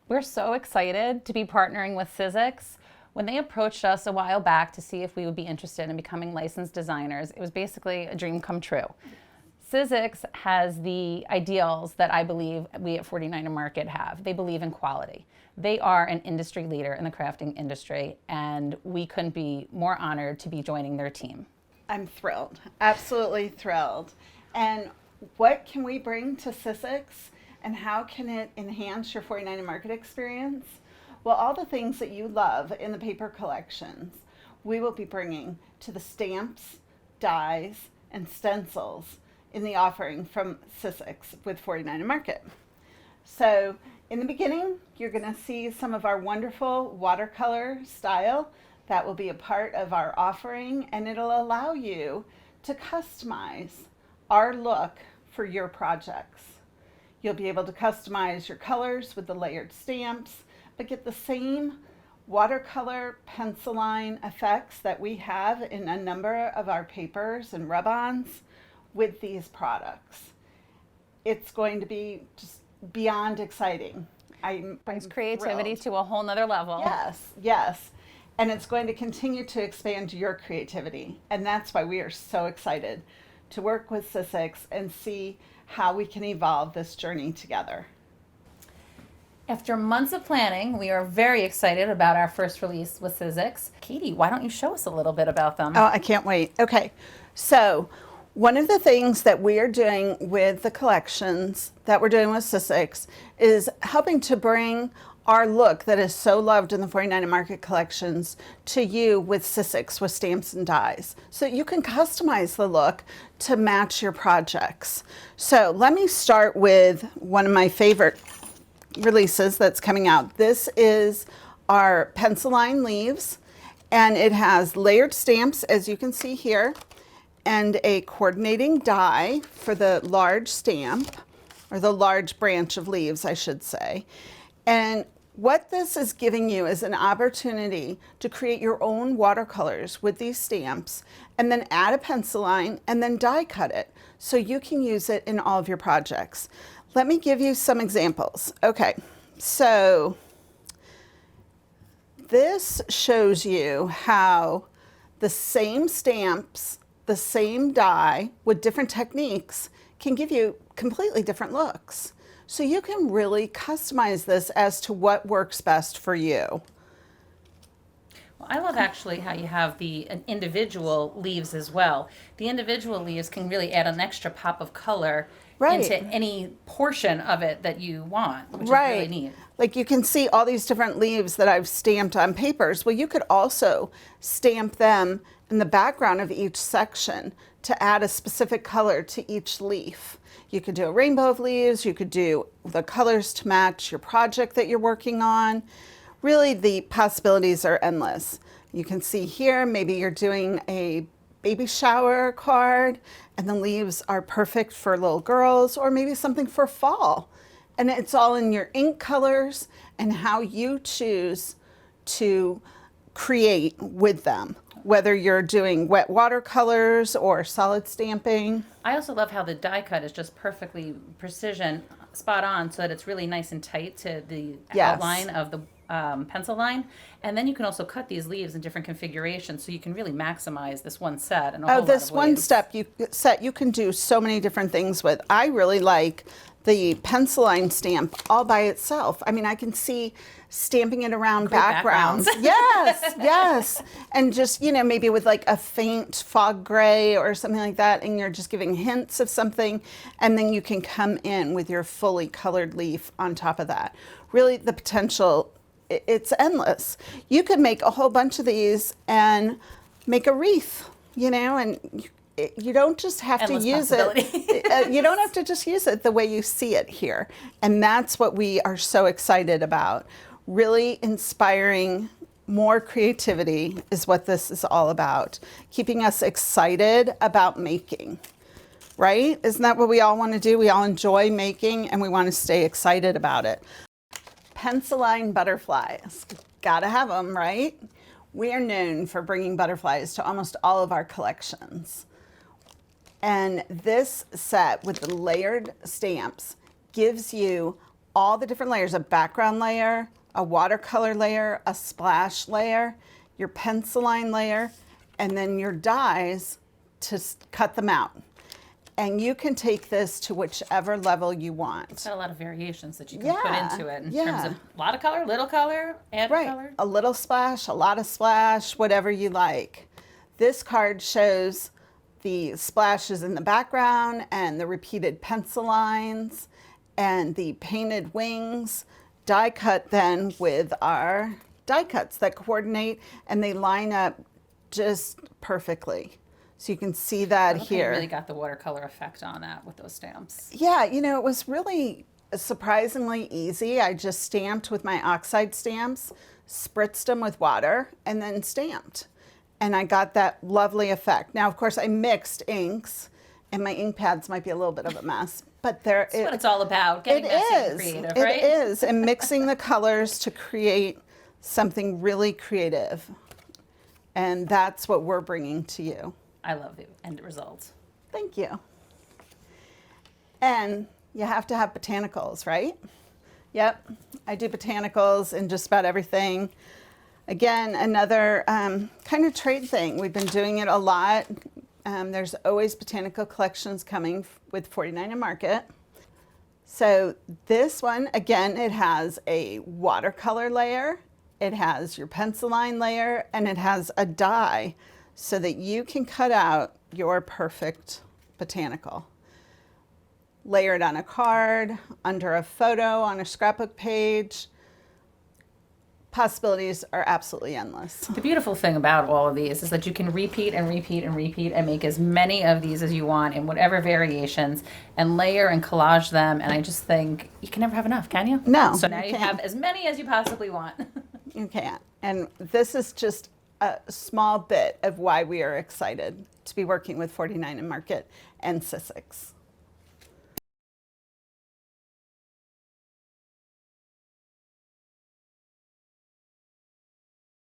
We're so excited to be partnering with Sizzix. When they approached us a while back to see if we would be interested in becoming licensed designers, it was basically a dream come true. Sizzix has the ideals that I believe we at 49er Market have. They believe in quality. They are an industry leader in the crafting industry, and we couldn't be more honored to be joining their team. I'm thrilled, absolutely thrilled. And what can we bring to Sizzix, and how can it enhance your 49er Market experience? Well, all the things that you love in the paper collections, we will be bringing to the stamps, dies, and stencils in the offering from Sizzix with 49er Market. So in the beginning, you're going to see some of our wonderful watercolor style that will be a part of our offering, and it'll allow you to customize our look for your projects. You'll be able to customize your colors with the layered stamps, but get the same watercolor pencil line effects that we have in a number of our papers and rub-ons with these products. It's going to be just beyond exciting. Brings creativity to a whole nother level. Yes, yes. And it's going to continue to expand your creativity. And that's why we are so excited to work with Sizzix and see how we can evolve this journey together. After months of planning, we are very excited about our first release with Sizzix. Katie, why don't you show us a little bit about them? Oh, I can't wait. Okay, so one of the things that we are doing with the collections that we're doing with Sizzix is helping to bring our look that is so loved in the 49er Market collections to you with Sizzix, with stamps and dies. So you can customize the look to match your projects. So let me start with one of my favorite releases that's coming out. This is our pencil line leaves, and it has layered stamps, as you can see here, and a coordinating die for the large stamp, or the large branch of leaves, I should say. And what this is giving you is an opportunity to create your own watercolors with these stamps, and then add a pencil line, and then die cut it, so you can use it in all of your projects. Let me give you some examples. Okay, so this shows you how the same stamps, the same die with different techniques can give you completely different looks. So you can really customize this as to what works best for you. Well, I love actually how you have the individual leaves as well. The individual leaves can really add an extra pop of color into any portion of it that you want, which is really neat. Like you can see all these different leaves that I've stamped on papers. Well, you could also stamp them in the background of each section to add a specific color to each leaf. You could do a rainbow of leaves, you could do the colors to match your project that you're working on. Really, the possibilities are endless. You can see here, maybe you're doing a baby shower card, and the leaves are perfect for little girls, or maybe something for fall. And it's all in your ink colors and how you choose to create with them, whether you're doing wet watercolors or solid stamping. I also love how the die cut is just perfectly precision, spot on, so that it's really nice and tight to the outline of the pencil line. And then you can also cut these leaves in different configurations, so you can really maximize this one set in a whole lot of ways. This one set you can do so many different things with. I really like the pencil line stamp all by itself. I mean, I can see stamping it around backgrounds. Yes, yes. And just, you know, maybe with like a faint fog gray or something like that, and you're just giving hints of something, and then you can come in with your fully colored leaf on top of that. Really, the potential, it's endless. You could make a whole bunch of these and make a wreath, you know, and you don't just have to use it. You don't have to just use it the way you see it here. And that's what we are so excited about. Really inspiring more creativity is what this is all about. Keeping us excited about making, right? Isn't that what we all want to do? We all enjoy making, and we want to stay excited about it. Pencil line butterflies, gotta have them, right? We are known for bringing butterflies to almost all of our collections. And this set with the layered stamps gives you all the different layers, a background layer, a watercolor layer, a splash layer, your pencil line layer, and then your dies to cut them out. And you can take this to whichever level you want. It's got a lot of variations that you can put into it in terms of a lot of color, little color, add color. A little splash, a lot of splash, whatever you like. This card shows the splashes in the background and the repeated pencil lines and the painted wings, die cut then with our die cuts that coordinate, and they line up just perfectly. So you can see that here. You really got the watercolor effect on that with those stamps. Yeah, you know, it was really surprisingly easy. I just stamped with my oxide stamps, spritzed them with water, and then stamped. And I got that lovely effect. Now, of course, I mixed inks, and my ink pads might be a little bit of a mess, but that's what it's all about, getting messy and creative, right? It is, and mixing the colors to create something really creative. And that's what we're bringing to you. I love the end results. Thank you. And you have to have botanicals, right? Yep, I do botanicals in just about everything. Again, another kind of trade thing. We've been doing it a lot. There's always botanical collections coming with 49 and Market. So this one, again, it has a watercolor layer, it has your pencil line layer, and it has a die so that you can cut out your perfect botanical. Layer it on a card, under a photo, on a scrapbook page. Possibilities are absolutely endless. The beautiful thing about all of these is that you can repeat and repeat and repeat and make as many of these as you want in whatever variations and layer and collage them. And I just think you can never have enough, can you? No. So now you have as many as you possibly want. You can't. And this is just a small bit of why we are excited to be working with 49 and Market and Sizzix.